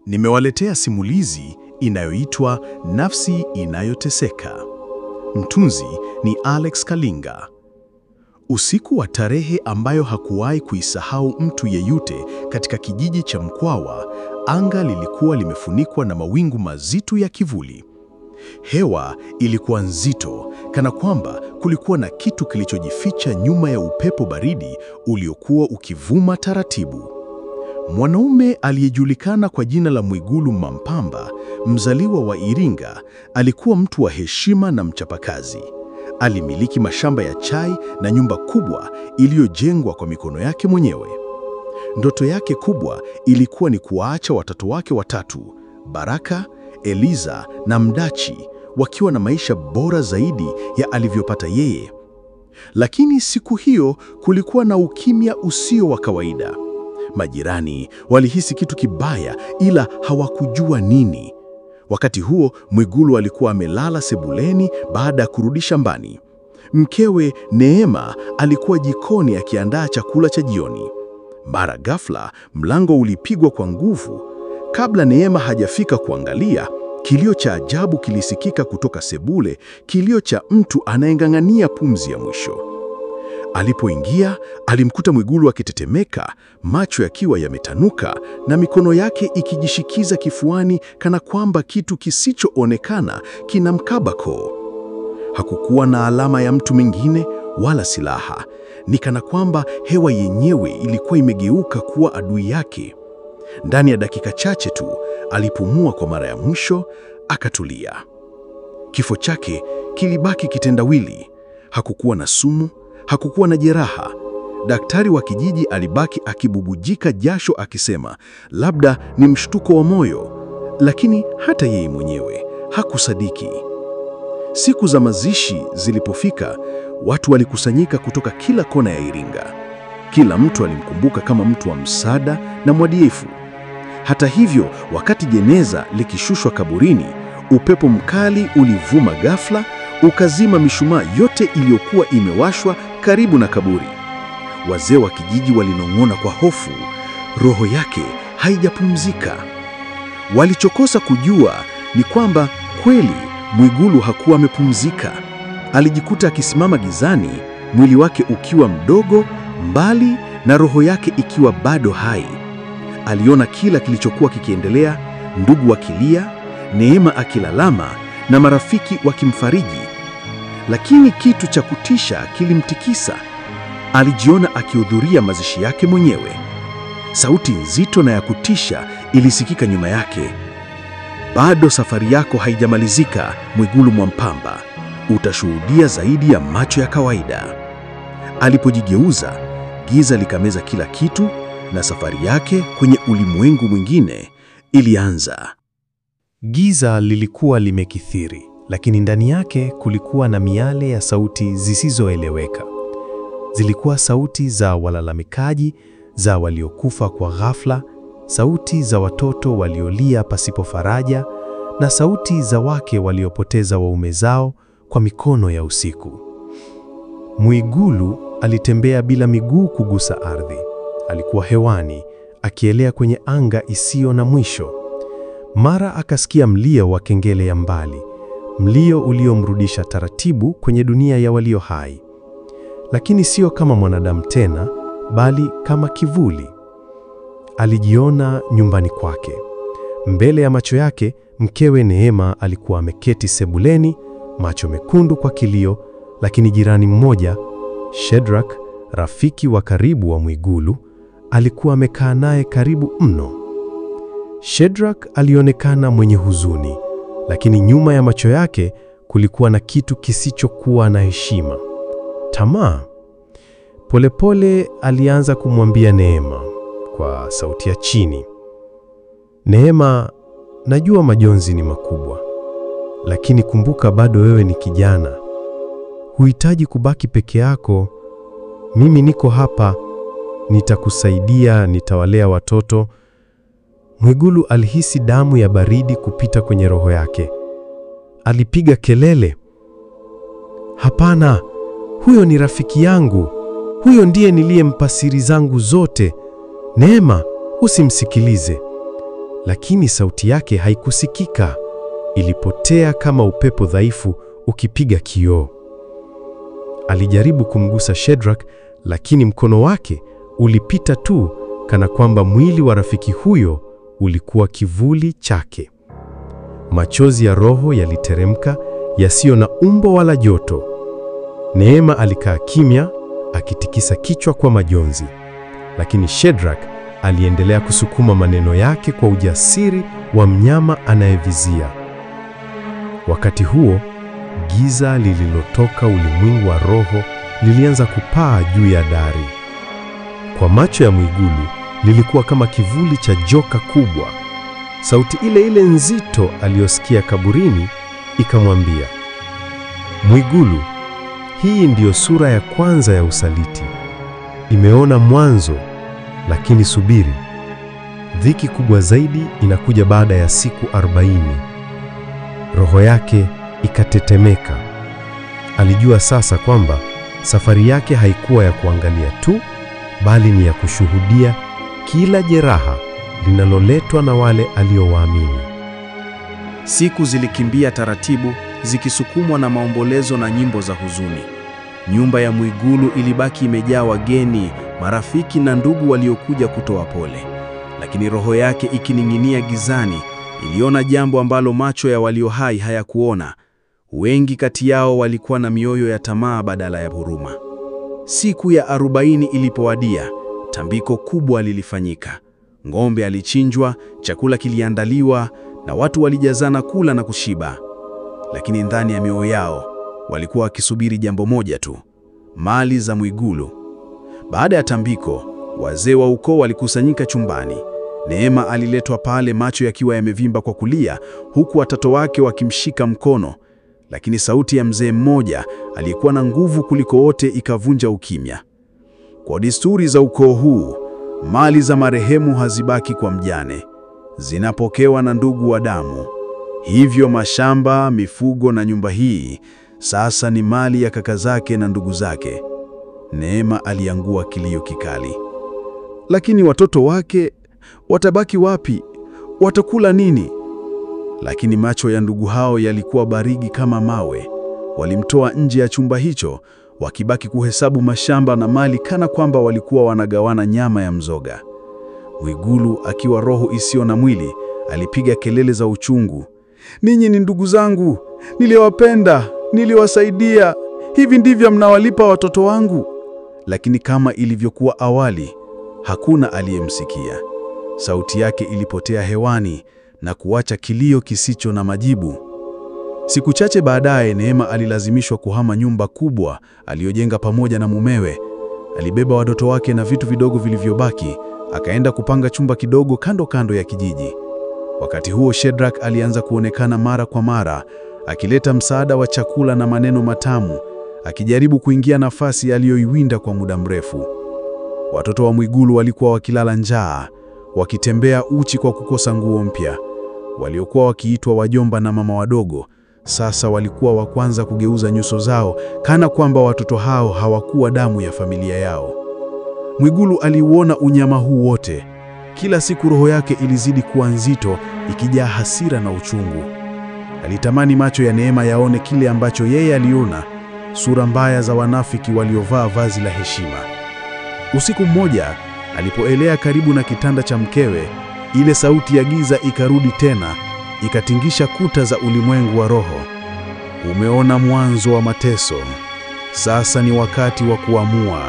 Nimewaletea simulizi inayoitwa Nafsi Inayoteseka. Mtunzi ni Alex Kalinga. Usiku wa tarehe ambayo hakuwahi kuisahau mtu yeyote katika kijiji cha Mkwawa, anga lilikuwa limefunikwa na mawingu mazito ya kivuli. Hewa ilikuwa nzito, kana kwamba kulikuwa na kitu kilichojificha nyuma ya upepo baridi uliokuwa ukivuma taratibu. Mwanaume aliyejulikana kwa jina la Mwigulu Mwampamba, mzaliwa wa Iringa, alikuwa mtu wa heshima na mchapakazi. Alimiliki mashamba ya chai na nyumba kubwa iliyojengwa kwa mikono yake mwenyewe. Ndoto yake kubwa ilikuwa ni kuwaacha watoto wake watatu, Baraka, Eliza na Mdachi, wakiwa na maisha bora zaidi ya alivyopata yeye. Lakini siku hiyo kulikuwa na ukimya usio wa kawaida. Majirani walihisi kitu kibaya, ila hawakujua nini. Wakati huo Mwigulu alikuwa amelala sebuleni baada ya kurudi shambani. Mkewe Neema alikuwa jikoni akiandaa chakula cha jioni. Mara ghafla mlango ulipigwa kwa nguvu. Kabla Neema hajafika kuangalia, kilio cha ajabu kilisikika kutoka sebule, kilio cha mtu anayeng'ang'ania pumzi ya mwisho. Alipoingia, alimkuta Mwigulu akitetemeka, macho yakiwa yametanuka na mikono yake ikijishikiza kifuani kana kwamba kitu kisichoonekana kinamkaba koo. Hakukuwa na alama ya mtu mwingine wala silaha. Ni kana kwamba hewa yenyewe ilikuwa imegeuka kuwa adui yake. Ndani ya dakika chache tu, alipumua kwa mara ya mwisho, akatulia. Kifo chake kilibaki kitendawili. Hakukuwa na sumu, hakukuwa na jeraha. Daktari wa kijiji alibaki akibubujika jasho akisema, labda ni mshtuko wa moyo, lakini hata yeye mwenyewe hakusadiki. Siku za mazishi zilipofika, watu walikusanyika kutoka kila kona ya Iringa. Kila mtu alimkumbuka kama mtu wa msaada na mwadilifu. Hata hivyo, wakati jeneza likishushwa kaburini, upepo mkali ulivuma ghafla, ukazima mishumaa yote iliyokuwa imewashwa karibu na kaburi. Wazee wa kijiji walinong'ona kwa hofu, roho yake haijapumzika. Walichokosa kujua ni kwamba kweli Mwigulu hakuwa amepumzika. Alijikuta akisimama gizani, mwili wake ukiwa mdogo, mbali na roho yake ikiwa bado hai. Aliona kila kilichokuwa kikiendelea, ndugu wakilia, Neema akilalama na marafiki wakimfariji. Lakini kitu cha kutisha kilimtikisa. Alijiona akihudhuria mazishi yake mwenyewe. Sauti nzito na ya kutisha ilisikika nyuma yake. Bado safari yako haijamalizika, Mwigulu Mwampamba. Utashuhudia zaidi ya macho ya kawaida. Alipojigeuza, giza likameza kila kitu na safari yake kwenye ulimwengu mwingine ilianza. Giza lilikuwa limekithiri, lakini ndani yake kulikuwa na miale ya sauti zisizoeleweka. Zilikuwa sauti za walalamikaji, za waliokufa kwa ghafla, sauti za watoto waliolia pasipo faraja, na sauti za wake waliopoteza waume zao kwa mikono ya usiku. Mwigulu alitembea bila miguu kugusa ardhi. Alikuwa hewani, akielea kwenye anga isiyo na mwisho. Mara akasikia mlio wa kengele ya mbali, mlio uliomrudisha taratibu kwenye dunia ya walio hai. Lakini sio kama mwanadamu tena, bali kama kivuli. Alijiona nyumbani kwake. Mbele ya macho yake, mkewe Neema alikuwa ameketi sebuleni, macho mekundu kwa kilio, lakini jirani mmoja, Shedrack, rafiki wa karibu wa Mwigulu, alikuwa amekaa naye karibu mno. Shedrack alionekana mwenye huzuni, lakini nyuma ya macho yake kulikuwa na kitu kisichokuwa na heshima. Tamaa. Polepole alianza kumwambia Neema kwa sauti ya chini, Neema, najua majonzi ni makubwa, lakini kumbuka bado wewe ni kijana. Huhitaji kubaki peke yako. Mimi niko hapa, nitakusaidia, nitawalea watoto. Mwigulu alihisi damu ya baridi kupita kwenye roho yake. Alipiga kelele, hapana, huyo ni rafiki yangu. Huyo ndiye niliyempa siri zangu zote. Neema, usimsikilize. lakini sauti yake haikusikika. Ilipotea kama upepo dhaifu ukipiga kioo. Alijaribu kumgusa Shadrach, lakini mkono wake ulipita tu, kana kwamba mwili wa rafiki huyo ulikuwa kivuli chake. Machozi ya roho yaliteremka, yasiyo na umbo wala joto. Neema alikaa kimya, akitikisa kichwa kwa majonzi, lakini Shadrach aliendelea kusukuma maneno yake kwa ujasiri wa mnyama anayevizia. Wakati huo, giza lililotoka ulimwengu wa roho lilianza kupaa juu ya dari. Kwa macho ya Mwigulu lilikuwa kama kivuli cha joka kubwa. Sauti ile ile nzito aliyosikia kaburini ikamwambia, Mwigulu, hii ndiyo sura ya kwanza ya usaliti. Imeona mwanzo, lakini subiri. Dhiki kubwa zaidi inakuja baada ya siku 40. Roho yake ikatetemeka. Alijua sasa kwamba safari yake haikuwa ya kuangalia tu, bali ni ya kushuhudia kila jeraha linaloletwa na wale aliowaamini. Siku zilikimbia taratibu, zikisukumwa na maombolezo na nyimbo za huzuni. Nyumba ya Mwigulu ilibaki imejaa wageni, marafiki na ndugu waliokuja kutoa pole. Lakini roho yake ikining'inia gizani, iliona jambo ambalo macho ya walio hai hayakuona. Wengi kati yao walikuwa na mioyo ya tamaa badala ya huruma. Siku ya 40 ilipowadia, tambiko kubwa lilifanyika. Ng'ombe alichinjwa, chakula kiliandaliwa na watu walijazana kula na kushiba. Lakini ndani ya mioyo yao walikuwa wakisubiri jambo moja tu: mali za Mwigulu. Baada ya tambiko, wazee wa ukoo walikusanyika chumbani. Neema aliletwa pale, macho yakiwa yamevimba kwa kulia, huku watoto wake wakimshika mkono. Lakini sauti ya mzee mmoja aliyekuwa na nguvu kuliko wote ikavunja ukimya. Kwa desturi za ukoo huu, mali za marehemu hazibaki kwa mjane, zinapokewa na ndugu wa damu. Hivyo mashamba, mifugo na nyumba hii sasa ni mali ya kaka zake na ndugu zake. Neema aliangua kilio kikali. Lakini watoto wake watabaki wapi? Watakula nini? Lakini macho ya ndugu hao yalikuwa baridi kama mawe. Walimtoa nje ya chumba hicho, wakibaki kuhesabu mashamba na mali kana kwamba walikuwa wanagawana nyama ya mzoga. Mwigulu, akiwa roho isiyo na mwili, alipiga kelele za uchungu. Ninyi ni ndugu zangu, niliwapenda, niliwasaidia. Hivi ndivyo mnawalipa watoto wangu? Lakini kama ilivyokuwa awali, hakuna aliyemsikia. Sauti yake ilipotea hewani na kuacha kilio kisicho na majibu. Siku chache baadaye, Neema alilazimishwa kuhama nyumba kubwa aliyojenga pamoja na mumewe. Alibeba watoto wake na vitu vidogo vilivyobaki, akaenda kupanga chumba kidogo kando ya kijiji. Wakati huo Shadrach alianza kuonekana mara kwa mara, akileta msaada wa chakula na maneno matamu, akijaribu kuingia nafasi aliyoiwinda kwa muda mrefu. Watoto wa Mwigulu walikuwa wakilala njaa, wakitembea uchi kwa kukosa nguo mpya. Waliokuwa wakiitwa wajomba na mama wadogo, sasa walikuwa wa kwanza kugeuza nyuso zao, kana kwamba watoto hao hawakuwa damu ya familia yao. Mwigulu aliuona unyama huu wote. Kila siku roho yake ilizidi kuwa nzito, ikijaa hasira na uchungu. Alitamani macho ya Neema yaone kile ambacho yeye aliona, sura mbaya za wanafiki waliovaa vazi la heshima. Usiku mmoja, alipoelea karibu na kitanda cha mkewe, ile sauti ya giza ikarudi tena, ikatingisha kuta za ulimwengu wa roho. Umeona mwanzo wa mateso. Sasa ni wakati wa kuamua.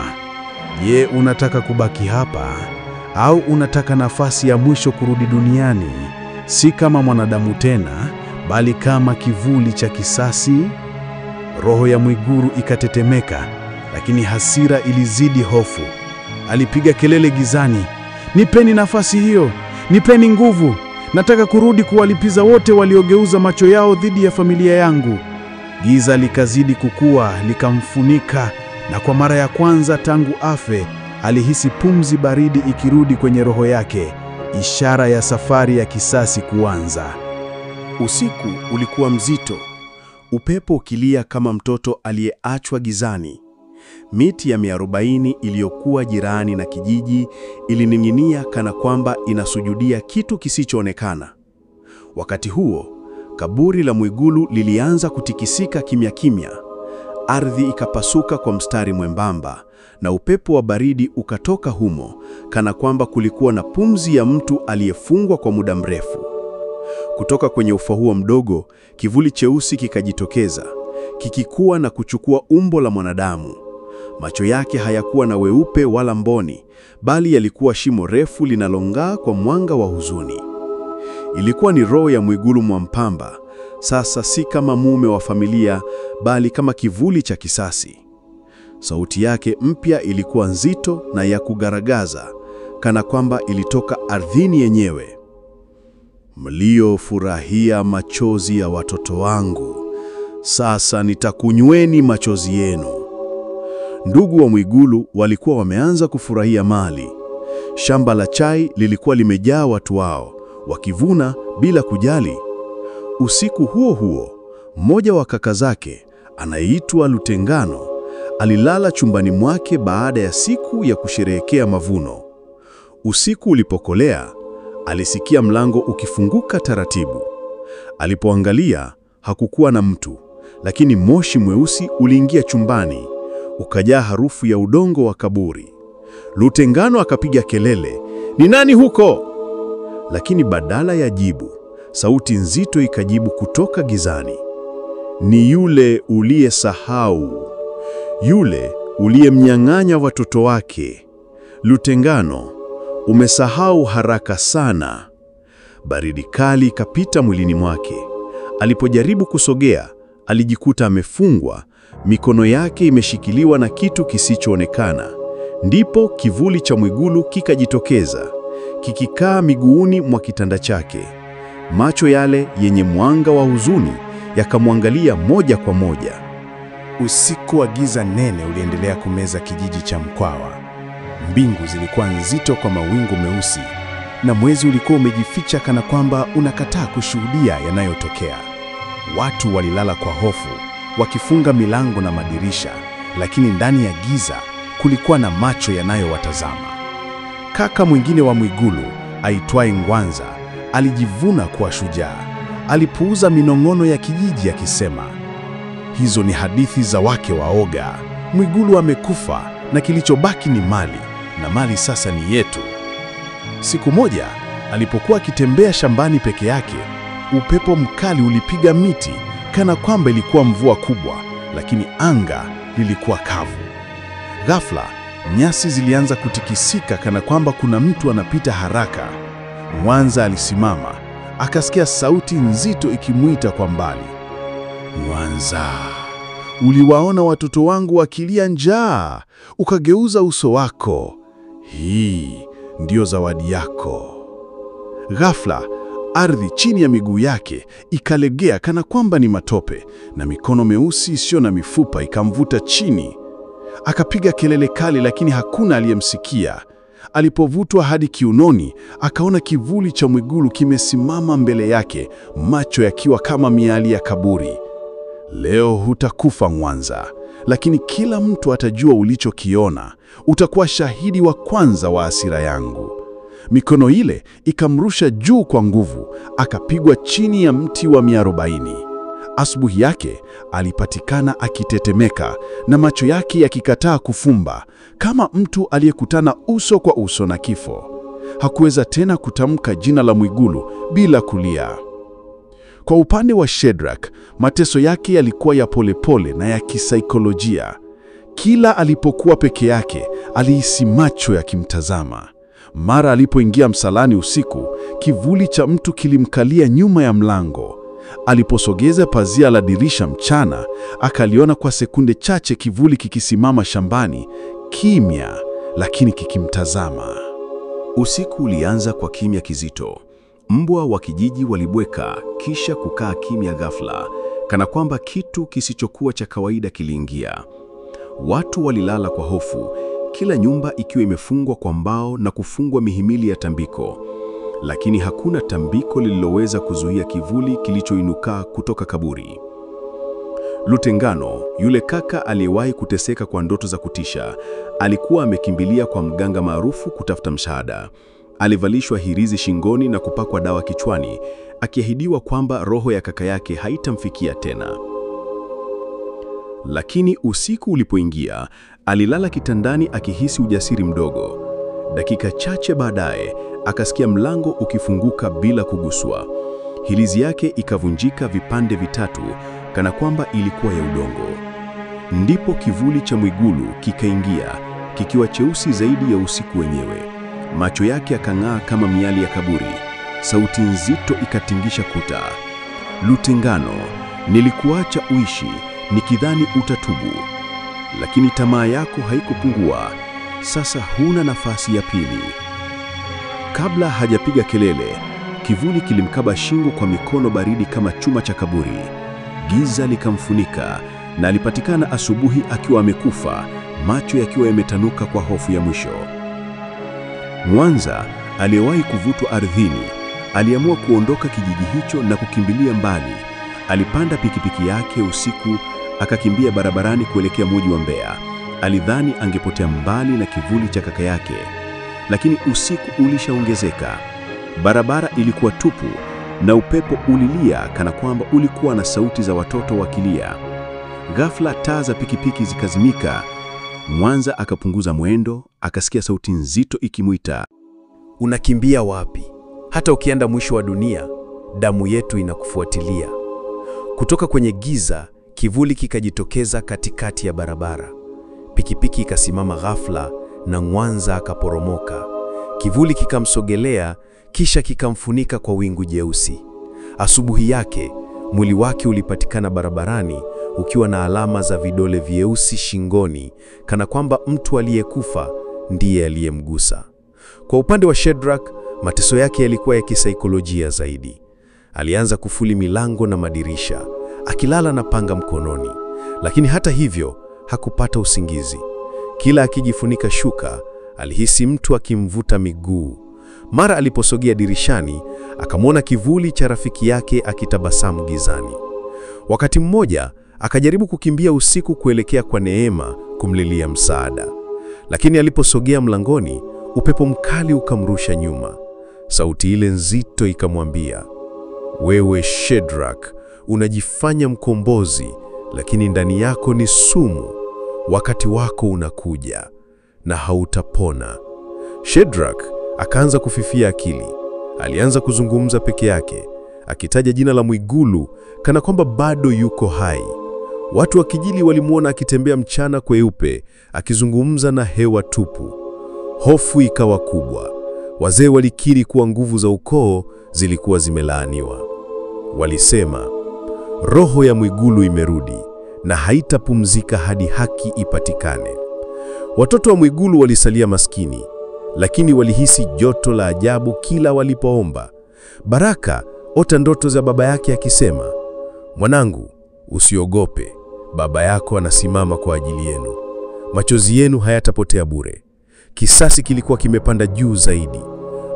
Je, unataka kubaki hapa au unataka nafasi ya mwisho kurudi duniani, si kama mwanadamu tena, bali kama kivuli cha kisasi? Roho ya Mwigulu ikatetemeka, lakini hasira ilizidi hofu. Alipiga kelele gizani, nipeni nafasi hiyo, nipeni nguvu. Nataka kurudi kuwalipiza wote waliogeuza macho yao dhidi ya familia yangu. Giza likazidi kukua, likamfunika, na kwa mara ya kwanza tangu afe, alihisi pumzi baridi ikirudi kwenye roho yake, ishara ya safari ya kisasi kuanza. Usiku ulikuwa mzito, upepo ukilia kama mtoto aliyeachwa gizani. Miti ya miarobaini iliyokuwa jirani na kijiji ilining'inia kana kwamba inasujudia kitu kisichoonekana. Wakati huo, kaburi la Mwigulu lilianza kutikisika kimya kimya. Ardhi ikapasuka kwa mstari mwembamba na upepo wa baridi ukatoka humo, kana kwamba kulikuwa na pumzi ya mtu aliyefungwa kwa muda mrefu. Kutoka kwenye ufa huo mdogo, kivuli cheusi kikajitokeza, kikikua na kuchukua umbo la mwanadamu. Macho yake hayakuwa na weupe wala mboni, bali yalikuwa shimo refu linalong'aa kwa mwanga wa huzuni. Ilikuwa ni roho ya Mwigulu Mwampamba, sasa si kama mume wa familia, bali kama kivuli cha kisasi. Sauti yake mpya ilikuwa nzito na ya kugaragaza, kana kwamba ilitoka ardhini yenyewe. Mliofurahia machozi ya watoto wangu, sasa nitakunyweni machozi yenu. Ndugu wa Mwigulu walikuwa wameanza kufurahia mali. Shamba la chai lilikuwa limejaa watu wao, wakivuna bila kujali. Usiku huo huo, mmoja wa kaka zake, anayeitwa Lutengano, alilala chumbani mwake baada ya siku ya kusherehekea mavuno. Usiku ulipokolea, alisikia mlango ukifunguka taratibu. Alipoangalia, hakukuwa na mtu, lakini moshi mweusi uliingia chumbani, ukajaa harufu ya udongo wa kaburi. Lutengano akapiga kelele, "Ni nani huko?" Lakini badala ya jibu, sauti nzito ikajibu kutoka gizani, "Ni yule uliyesahau, yule uliyemnyang'anya watoto wake. Lutengano, umesahau haraka sana." Baridi kali ikapita mwilini mwake. Alipojaribu kusogea, alijikuta amefungwa, mikono yake imeshikiliwa na kitu kisichoonekana. Ndipo kivuli cha Mwigulu kikajitokeza, kikikaa miguuni mwa kitanda chake. Macho yale yenye mwanga wa huzuni yakamwangalia moja kwa moja. Usiku wa giza nene uliendelea kumeza kijiji cha Mkwawa. Mbingu zilikuwa nzito kwa mawingu meusi, na mwezi ulikuwa umejificha kana kwamba unakataa kushuhudia yanayotokea. Watu walilala kwa hofu, wakifunga milango na madirisha, lakini ndani ya giza kulikuwa na macho yanayowatazama. Kaka mwingine wa Mwigulu, aitwaye Ngwanza, alijivuna kuwa shujaa. Alipuuza minong'ono ya kijiji akisema, "Hizo ni hadithi za wake waoga. Mwigulu amekufa na kilichobaki ni mali, na mali sasa ni yetu." Siku moja, alipokuwa akitembea shambani peke yake, upepo mkali ulipiga miti kana kwamba ilikuwa mvua kubwa, lakini anga lilikuwa kavu. Ghafla, nyasi zilianza kutikisika kana kwamba kuna mtu anapita haraka. Ngwanza alisimama, akasikia sauti nzito ikimuita kwa mbali, "Ngwanza, uliwaona watoto wangu wakilia njaa, ukageuza uso wako. Hii ndiyo zawadi yako." Ghafla, ardhi chini ya miguu yake ikalegea kana kwamba ni matope, na mikono meusi isiyo na mifupa ikamvuta chini. Akapiga kelele kali, lakini hakuna aliyemsikia. Alipovutwa hadi kiunoni, akaona kivuli cha Mwigulu kimesimama mbele yake, macho yakiwa kama miali ya kaburi. "Leo hutakufa Ngwanza, lakini kila mtu atajua ulichokiona. Utakuwa shahidi wa kwanza wa hasira yangu." Mikono ile ikamrusha juu kwa nguvu, akapigwa chini ya mti wa miarobaini. Asubuhi yake alipatikana akitetemeka na macho yake yakikataa kufumba, kama mtu aliyekutana uso kwa uso na kifo. Hakuweza tena kutamka jina la Mwigulu bila kulia. Kwa upande wa Shedrack, mateso yake yalikuwa ya polepole na ya kisaikolojia. Kila alipokuwa peke yake, alihisi macho yakimtazama. Mara alipoingia msalani usiku, kivuli cha mtu kilimkalia nyuma ya mlango. Aliposogeza pazia la dirisha mchana, akaliona kwa sekunde chache kivuli kikisimama shambani, kimya lakini kikimtazama. Usiku ulianza kwa kimya kizito. Mbwa wa kijiji walibweka, kisha kukaa kimya ghafla, kana kwamba kitu kisichokuwa cha kawaida kiliingia. Watu walilala kwa hofu, kila nyumba ikiwa imefungwa kwa mbao na kufungwa mihimili ya tambiko. Lakini hakuna tambiko lililoweza kuzuia kivuli kilichoinuka kutoka kaburi. Lutengano, yule kaka aliyewahi kuteseka kwa ndoto za kutisha, alikuwa amekimbilia kwa mganga maarufu kutafuta msaada. Alivalishwa hirizi shingoni na kupakwa dawa kichwani, akiahidiwa kwamba roho ya kaka yake haitamfikia tena. Lakini usiku ulipoingia, alilala kitandani akihisi ujasiri mdogo. Dakika chache baadaye, akasikia mlango ukifunguka bila kuguswa. Hirizi yake ikavunjika vipande vitatu, kana kwamba ilikuwa ya udongo. Ndipo kivuli cha Mwigulu kikaingia, kikiwa cheusi zaidi ya usiku wenyewe. Macho yake yakang'aa kama miali ya kaburi. Sauti nzito ikatingisha kuta. Lutengano, nilikuacha uishi nikidhani utatubu, lakini tamaa yako haikupungua. Sasa huna nafasi ya pili. Kabla hajapiga kelele, kivuli kilimkaba shingo kwa mikono baridi kama chuma cha kaburi. Giza likamfunika na alipatikana asubuhi akiwa amekufa, macho yakiwa yametanuka kwa hofu ya mwisho. Mwanza, aliyewahi kuvutwa ardhini, aliamua kuondoka kijiji hicho na kukimbilia mbali. Alipanda pikipiki yake usiku, akakimbia barabarani kuelekea mji wa Mbeya. Alidhani angepotea mbali na kivuli cha kaka yake, lakini usiku ulishaongezeka. Barabara ilikuwa tupu na upepo ulilia kana kwamba ulikuwa na sauti za watoto wakilia. Ghafla taa za pikipiki zikazimika. Mwanza akapunguza mwendo, akasikia sauti nzito ikimuita, unakimbia wapi? Hata ukienda mwisho wa dunia, damu yetu inakufuatilia. Kutoka kwenye giza, kivuli kikajitokeza katikati ya barabara. Pikipiki ikasimama ghafla na Mwanza akaporomoka. Kivuli kikamsogelea, kisha kikamfunika kwa wingu jeusi. Asubuhi yake, mwili wake ulipatikana barabarani ukiwa na alama za vidole vyeusi shingoni, kana kwamba mtu aliyekufa ndiye aliyemgusa. Kwa upande wa Shedrack, mateso yake yalikuwa ya kisaikolojia zaidi. Alianza kufuli milango na madirisha, akilala na panga mkononi. Lakini hata hivyo, hakupata usingizi. Kila akijifunika shuka, alihisi mtu akimvuta miguu. Mara aliposogea dirishani, akamwona kivuli cha rafiki yake akitabasamu gizani. Wakati mmoja, akajaribu kukimbia usiku kuelekea kwa Neema kumlilia msaada. Lakini aliposogea mlangoni, upepo mkali ukamrusha nyuma. Sauti ile nzito ikamwambia, wewe Shedrack, unajifanya mkombozi, lakini ndani yako ni sumu. Wakati wako unakuja na hautapona. Shedrack akaanza kufifia akili. Alianza kuzungumza peke yake, akitaja jina la Mwigulu kana kwamba bado yuko hai. Watu wa kijiji walimuona akitembea mchana kweupe, akizungumza na hewa tupu. Hofu ikawa kubwa. Wazee walikiri kuwa nguvu za ukoo zilikuwa zimelaaniwa. Walisema, roho ya Mwigulu imerudi na haitapumzika hadi haki ipatikane. Watoto wa Mwigulu walisalia maskini, lakini walihisi joto la ajabu kila walipoomba. Baraka ota ndoto za baba yake akisema, mwanangu, usiogope, baba yako anasimama kwa ajili yenu. Machozi yenu hayatapotea bure. Kisasi kilikuwa kimepanda juu zaidi.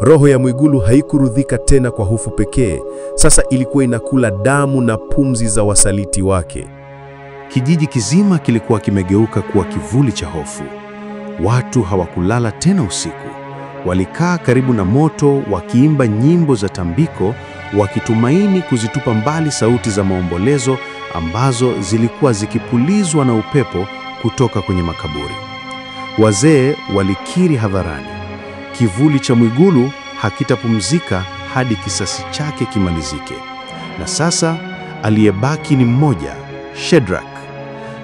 Roho ya Mwigulu haikurudhika tena kwa hofu pekee, sasa ilikuwa inakula damu na pumzi za wasaliti wake. Kijiji kizima kilikuwa kimegeuka kuwa kivuli cha hofu. Watu hawakulala tena usiku. Walikaa karibu na moto wakiimba nyimbo za tambiko, wakitumaini kuzitupa mbali sauti za maombolezo ambazo zilikuwa zikipulizwa na upepo kutoka kwenye makaburi. Wazee walikiri hadharani, kivuli cha Mwigulu hakitapumzika hadi kisasi chake kimalizike. Na sasa aliyebaki ni mmoja, Shedrack.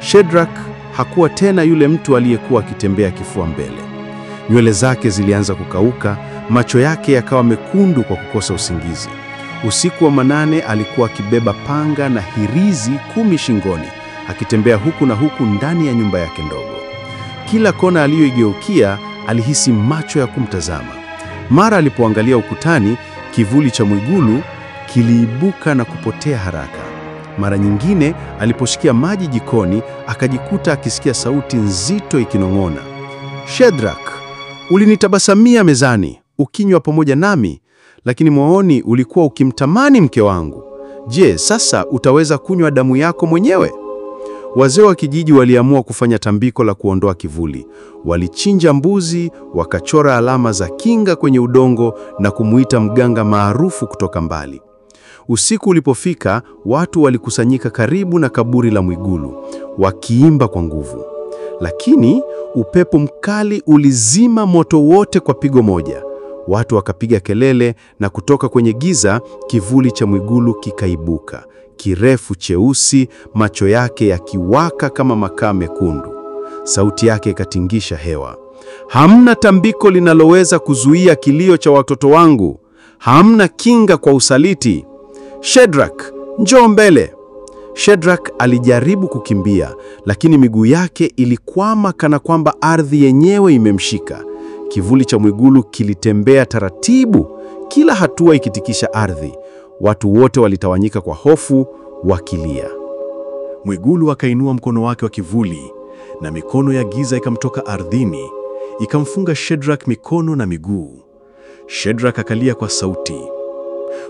Shedrack hakuwa tena yule mtu aliyekuwa akitembea kifua mbele. Nywele zake zilianza kukauka, macho yake yakawa mekundu kwa kukosa usingizi. Usiku wa manane alikuwa akibeba panga na hirizi 10 shingoni, akitembea huku na huku ndani ya nyumba yake ndogo. Kila kona aliyoigeukia alihisi macho ya kumtazama. Mara alipoangalia ukutani, kivuli cha Mwigulu kiliibuka na kupotea haraka. Mara nyingine aliposhikia maji jikoni, akajikuta akisikia sauti nzito ikinong'ona, Shedrack, ulinitabasamia mezani, ukinywa pamoja nami, lakini moyoni ulikuwa ukimtamani mke wangu. Je, sasa utaweza kunywa damu yako mwenyewe? Wazee wa kijiji waliamua kufanya tambiko la kuondoa kivuli. Walichinja mbuzi, wakachora alama za kinga kwenye udongo na kumuita mganga maarufu kutoka mbali. Usiku ulipofika, watu walikusanyika karibu na kaburi la Mwigulu, wakiimba kwa nguvu. Lakini upepo mkali ulizima moto wote kwa pigo moja. Watu wakapiga kelele na kutoka kwenye giza kivuli cha Mwigulu kikaibuka, kirefu cheusi, macho yake yakiwaka kama makaa mekundu. Sauti yake ikatingisha hewa. Hamna tambiko linaloweza kuzuia kilio cha watoto wangu. Hamna kinga kwa usaliti. Shadrach, njoo mbele. Shadrach alijaribu kukimbia, lakini miguu yake ilikwama kana kwamba ardhi yenyewe imemshika. Kivuli cha Mwigulu kilitembea taratibu, kila hatua ikitikisha ardhi. Watu wote walitawanyika kwa hofu, wakilia. Mwigulu akainua mkono wake wa kivuli, na mikono ya giza ikamtoka ardhini, ikamfunga Shadrach mikono na miguu. Shadrach akalia kwa sauti,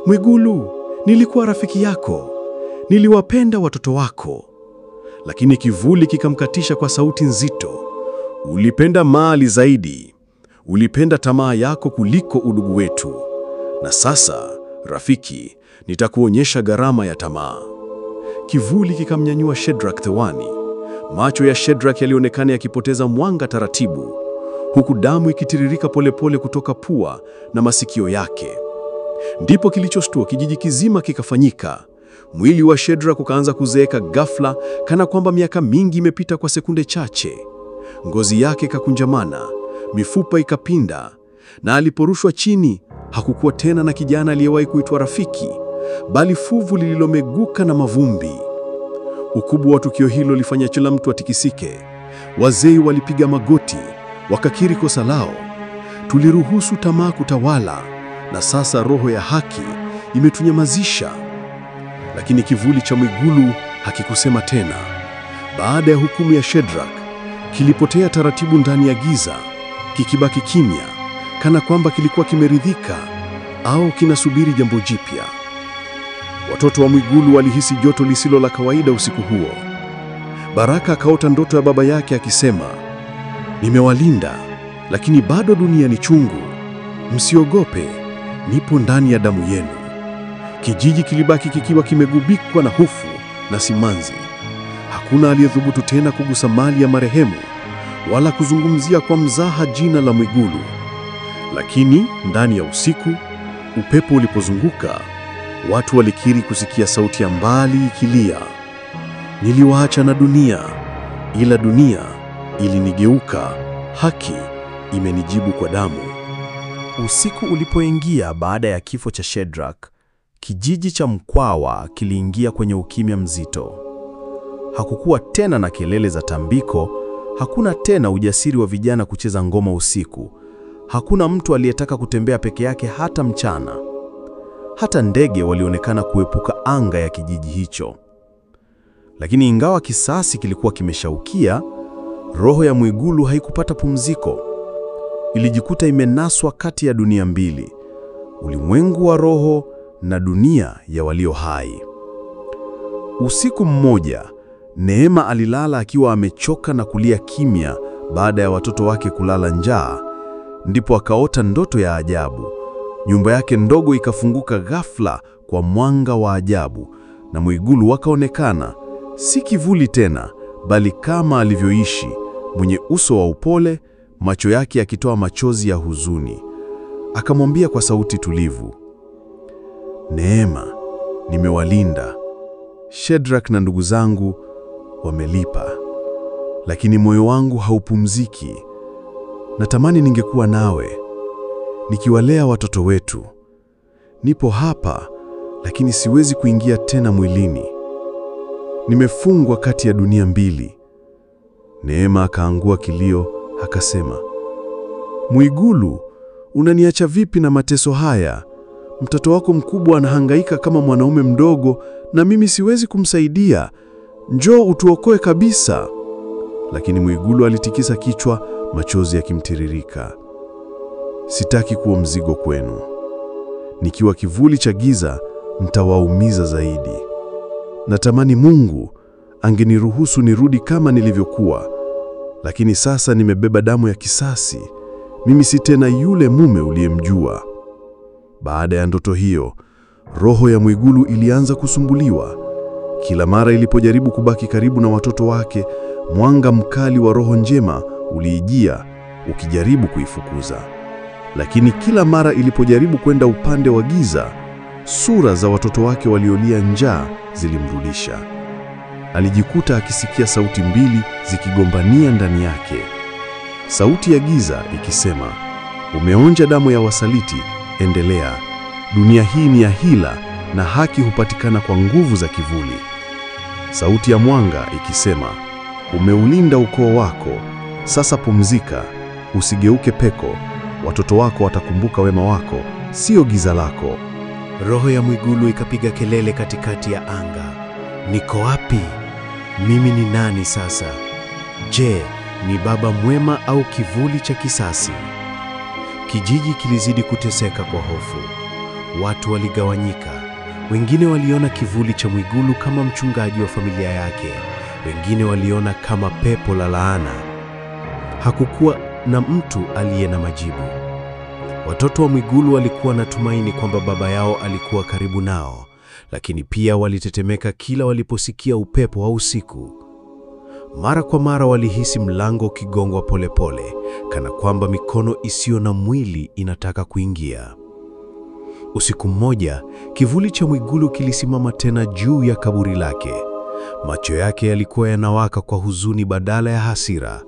Mwigulu, nilikuwa rafiki yako, niliwapenda watoto wako. Lakini kivuli kikamkatisha kwa sauti nzito, ulipenda mali zaidi, ulipenda tamaa yako kuliko udugu wetu. Na sasa, rafiki, nitakuonyesha gharama ya tamaa. Kivuli kikamnyanyua Shadrach hewani. Macho ya Shadrach yalionekana yakipoteza mwanga taratibu, huku damu ikitiririka polepole kutoka pua na masikio yake. Ndipo kilichoshtua kijiji kizima kikafanyika. Mwili wa Shadrach ukaanza kuzeeka ghafla, kana kwamba miaka mingi imepita kwa sekunde chache. Ngozi yake ikakunjamana, mifupa ikapinda, na aliporushwa chini, hakukuwa tena na kijana aliyewahi kuitwa rafiki, bali fuvu lililomeguka na mavumbi. Ukubwa wa tukio hilo lifanya kila mtu atikisike. Wazee walipiga magoti, wakakiri kosa lao. Tuliruhusu tamaa kutawala, na sasa roho ya haki imetunyamazisha. Lakini kivuli cha Mwigulu hakikusema tena. Baada ya hukumu ya Shadrach, kilipotea taratibu ndani ya giza, kikibaki kimya, kana kwamba kilikuwa kimeridhika au kinasubiri jambo jipya. Watoto wa Mwigulu walihisi joto lisilo la kawaida usiku huo. Baraka akaota ndoto ya baba yake akisema, nimewalinda, lakini bado dunia ni chungu. Msiogope, nipo ndani ya damu yenu. Kijiji kilibaki kikiwa kimegubikwa na hofu na simanzi. Hakuna aliyethubutu tena kugusa mali ya marehemu, wala kuzungumzia kwa mzaha jina la Mwigulu. Lakini ndani ya usiku, upepo ulipozunguka, watu walikiri kusikia sauti ya mbali ikilia, niliwaacha na dunia, ila dunia ilinigeuka, haki imenijibu kwa damu. Usiku ulipoingia baada ya kifo cha Shadrach, kijiji cha Mkwawa kiliingia kwenye ukimya mzito. Hakukuwa tena na kelele za tambiko, hakuna tena ujasiri wa vijana kucheza ngoma usiku. Hakuna mtu aliyetaka kutembea peke yake hata mchana. Hata ndege walionekana kuepuka anga ya kijiji hicho. Lakini ingawa kisasi kilikuwa kimeshaukia, roho ya Mwigulu haikupata pumziko. Ilijikuta imenaswa kati ya dunia mbili, ulimwengu wa roho na dunia ya walio hai. Usiku mmoja, Neema alilala akiwa amechoka na kulia kimya baada ya watoto wake kulala njaa. Ndipo akaota ndoto ya ajabu. Nyumba yake ndogo ikafunguka ghafla kwa mwanga wa ajabu, na Mwigulu wakaonekana, si kivuli tena, bali kama alivyoishi, mwenye uso wa upole, macho yake yakitoa machozi ya huzuni. Akamwambia kwa sauti tulivu, Neema, nimewalinda. Shadrach na ndugu zangu wamelipa, lakini moyo wangu haupumziki. Natamani ningekuwa nawe, nikiwalea watoto wetu. Nipo hapa, lakini siwezi kuingia tena mwilini. Nimefungwa kati ya dunia mbili. Neema akaangua kilio, akasema, Mwigulu, unaniacha vipi na mateso haya? Mtoto wako mkubwa anahangaika kama mwanaume mdogo, na mimi siwezi kumsaidia. Njoo utuokoe kabisa. Lakini Mwigulu alitikisa kichwa, machozi yakimtiririka. Sitaki kuwa mzigo kwenu. Nikiwa kivuli cha giza, mtawaumiza zaidi. Natamani Mungu angeniruhusu nirudi kama nilivyokuwa. Lakini sasa nimebeba damu ya kisasi. Mimi si tena yule mume uliyemjua. Baada ya ndoto hiyo, roho ya Mwigulu ilianza kusumbuliwa. Kila mara ilipojaribu kubaki karibu na watoto wake, mwanga mkali wa roho njema uliijia ukijaribu kuifukuza. Lakini kila mara ilipojaribu kwenda upande wa giza, sura za watoto wake waliolia njaa zilimrudisha. Alijikuta akisikia sauti mbili zikigombania ndani yake. Sauti ya giza ikisema, umeonja damu ya wasaliti, endelea. Dunia hii ni ya hila na haki hupatikana kwa nguvu za kivuli. Sauti ya mwanga ikisema, umeulinda ukoo wako, sasa pumzika, usigeuke peko. Watoto wako watakumbuka wema wako, sio giza lako. Roho ya Mwigulu ikapiga kelele katikati ya anga. Niko wapi? Mimi ni nani sasa? Je, ni baba mwema au kivuli cha kisasi? Kijiji kilizidi kuteseka kwa hofu. Watu waligawanyika. Wengine waliona kivuli cha Mwigulu kama mchungaji wa familia yake. Wengine waliona kama pepo la laana. Hakukuwa na mtu aliye na majibu. Watoto wa Mwigulu walikuwa na tumaini kwamba baba yao alikuwa karibu nao, lakini pia walitetemeka kila waliposikia upepo wa usiku. Mara kwa mara walihisi mlango ukigongwa polepole, kana kwamba mikono isiyo na mwili inataka kuingia. Usiku mmoja, kivuli cha Mwigulu kilisimama tena juu ya kaburi lake. Macho yake yalikuwa yanawaka kwa huzuni badala ya hasira.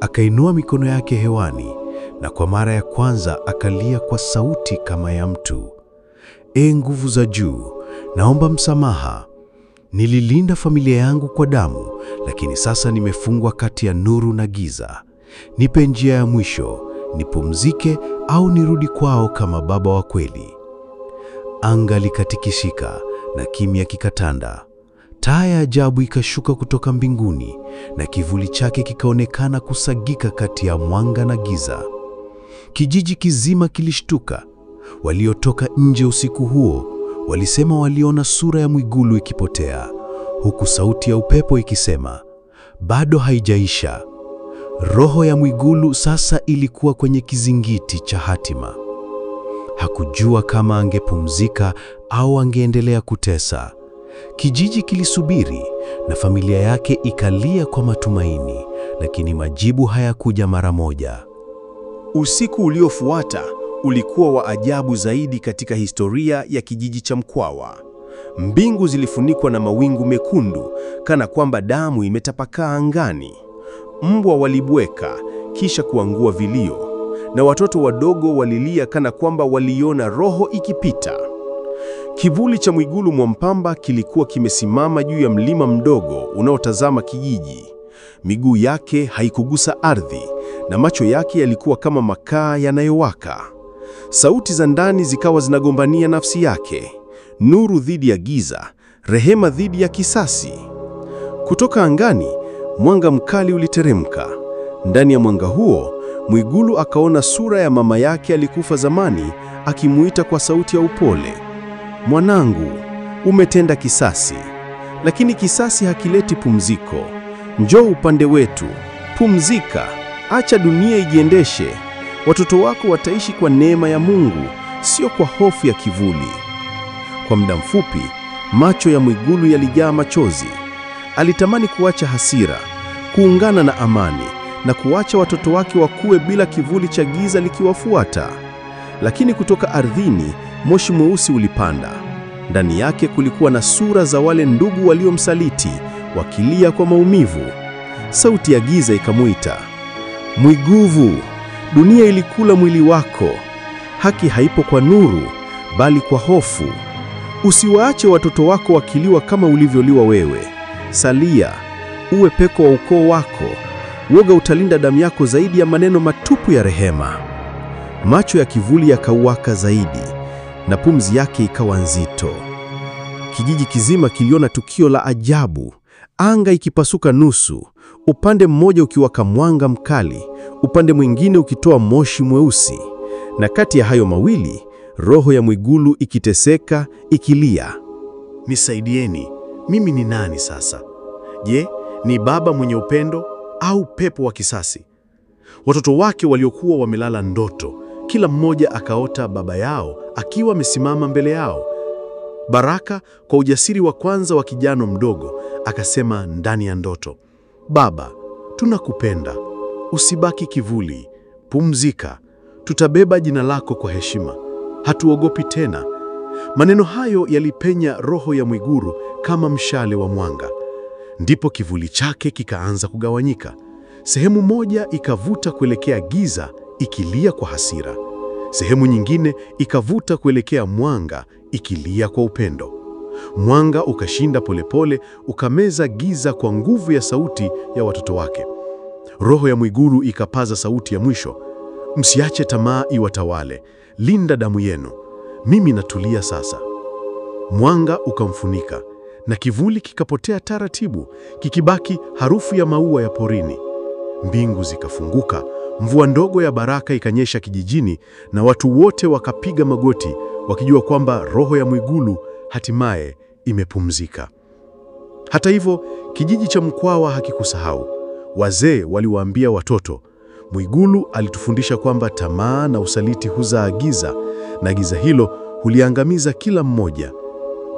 Akainua mikono yake hewani na kwa mara ya kwanza akalia kwa sauti kama ya mtu. Nguvu za juu, naomba msamaha. Nililinda familia yangu kwa damu, lakini sasa nimefungwa kati ya nuru na giza. Nipe njia ya mwisho, nipumzike au nirudi kwao kama baba wa kweli. Anga likatikisika na kimya kikatanda. Taa ya ajabu ikashuka kutoka mbinguni na kivuli chake kikaonekana kusagika kati ya mwanga na giza. Kijiji kizima kilishtuka. Waliotoka nje usiku huo walisema waliona sura ya Mwigulu ikipotea, huku sauti ya upepo ikisema, bado haijaisha. Roho ya Mwigulu sasa ilikuwa kwenye kizingiti cha hatima. Hakujua kama angepumzika au angeendelea kutesa. Kijiji kilisubiri na familia yake ikalia kwa matumaini, lakini majibu hayakuja mara moja. Usiku uliofuata ulikuwa wa ajabu zaidi katika historia ya kijiji cha Mkwawa. Mbingu zilifunikwa na mawingu mekundu kana kwamba damu imetapakaa angani. Mbwa walibweka kisha kuangua vilio, na watoto wadogo walilia kana kwamba waliona roho ikipita. Kivuli cha Mwigulu Mwampamba kilikuwa kimesimama juu ya mlima mdogo unaotazama kijiji. Miguu yake haikugusa ardhi na macho yake yalikuwa kama makaa yanayowaka. Sauti za ndani zikawa zinagombania nafsi yake, nuru dhidi ya giza, rehema dhidi ya kisasi. Kutoka angani, mwanga mkali uliteremka. Ndani ya mwanga huo, Mwigulu akaona sura ya mama yake alikufa zamani, akimuita kwa sauti ya upole. Mwanangu, umetenda kisasi, lakini kisasi hakileti pumziko. Njoo upande wetu, pumzika, acha dunia ijiendeshe. Watoto wako wataishi kwa neema ya Mungu, sio kwa hofu ya kivuli. Kwa muda mfupi, macho ya Mwigulu yalijaa machozi. Alitamani kuacha hasira, kuungana na amani, na kuacha watoto wake wakue bila kivuli cha giza likiwafuata. Lakini kutoka ardhini, moshi mweusi ulipanda. Ndani yake kulikuwa na sura za wale ndugu waliomsaliti, wakilia kwa maumivu. Sauti ya giza ikamuita, Mwiguvu, dunia ilikula mwili wako. Haki haipo kwa nuru, bali kwa hofu. Usiwaache watoto wako wakiliwa kama ulivyoliwa wewe. Salia, uwe peko wa ukoo wako. Woga utalinda damu yako zaidi ya maneno matupu ya rehema. Macho ya kivuli yakauwaka zaidi, na pumzi yake ikawa nzito. Kijiji kizima kiliona tukio la ajabu. Anga ikipasuka nusu, upande mmoja ukiwaka mwanga mkali, upande mwingine ukitoa moshi mweusi. Na kati ya hayo mawili, roho ya Mwigulu ikiteseka, ikilia, nisaidieni, mimi ni nani sasa? Je, ni baba mwenye upendo au pepo wa kisasi? Watoto wake waliokuwa wamelala ndoto, kila mmoja akaota baba yao akiwa amesimama mbele yao. Baraka, kwa ujasiri wa kwanza wa kijana mdogo, akasema ndani ya ndoto, "Baba, tunakupenda. Usibaki kivuli. Pumzika. Tutabeba jina lako kwa heshima. Hatuogopi tena." Maneno hayo yalipenya roho ya Mwigulu kama mshale wa mwanga. Ndipo kivuli chake kikaanza kugawanyika. Sehemu moja ikavuta kuelekea giza ikilia kwa hasira. Sehemu nyingine ikavuta kuelekea mwanga ikilia kwa upendo. Mwanga ukashinda polepole, ukameza giza kwa nguvu ya sauti ya watoto wake. Roho ya Mwigulu ikapaza sauti ya mwisho, "Msiache tamaa iwatawale. Linda damu yenu. Mimi natulia sasa." Mwanga ukamfunika na kivuli kikapotea taratibu, kikibaki harufu ya maua ya porini. Mbingu zikafunguka, mvua ndogo ya baraka ikanyesha kijijini, na watu wote wakapiga magoti wakijua kwamba roho ya Mwigulu hatimaye imepumzika. Hata hivyo, kijiji cha Mkwawa hakikusahau. Wazee waliwaambia watoto, "Mwigulu alitufundisha kwamba tamaa na usaliti huzaa giza, na giza hilo huliangamiza kila mmoja."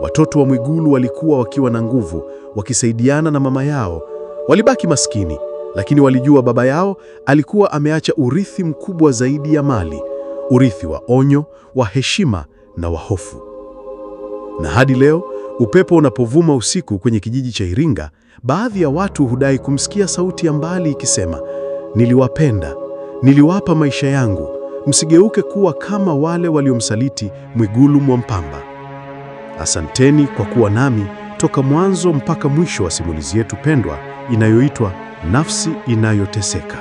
Watoto wa Mwigulu walikuwa wakiwa na nguvu, wakisaidiana na mama yao. Walibaki maskini, lakini walijua baba yao alikuwa ameacha urithi mkubwa zaidi ya mali, urithi wa onyo, wa heshima na wa hofu. Na hadi leo, upepo unapovuma usiku kwenye kijiji cha Iringa, baadhi ya watu hudai kumsikia sauti ya mbali ikisema, "Niliwapenda, niliwapa maisha yangu, msigeuke kuwa kama wale waliomsaliti Mwigulu Mwampamba." Asanteni kwa kuwa nami toka mwanzo mpaka mwisho wa simulizi yetu pendwa inayoitwa Nafsi Inayoteseka.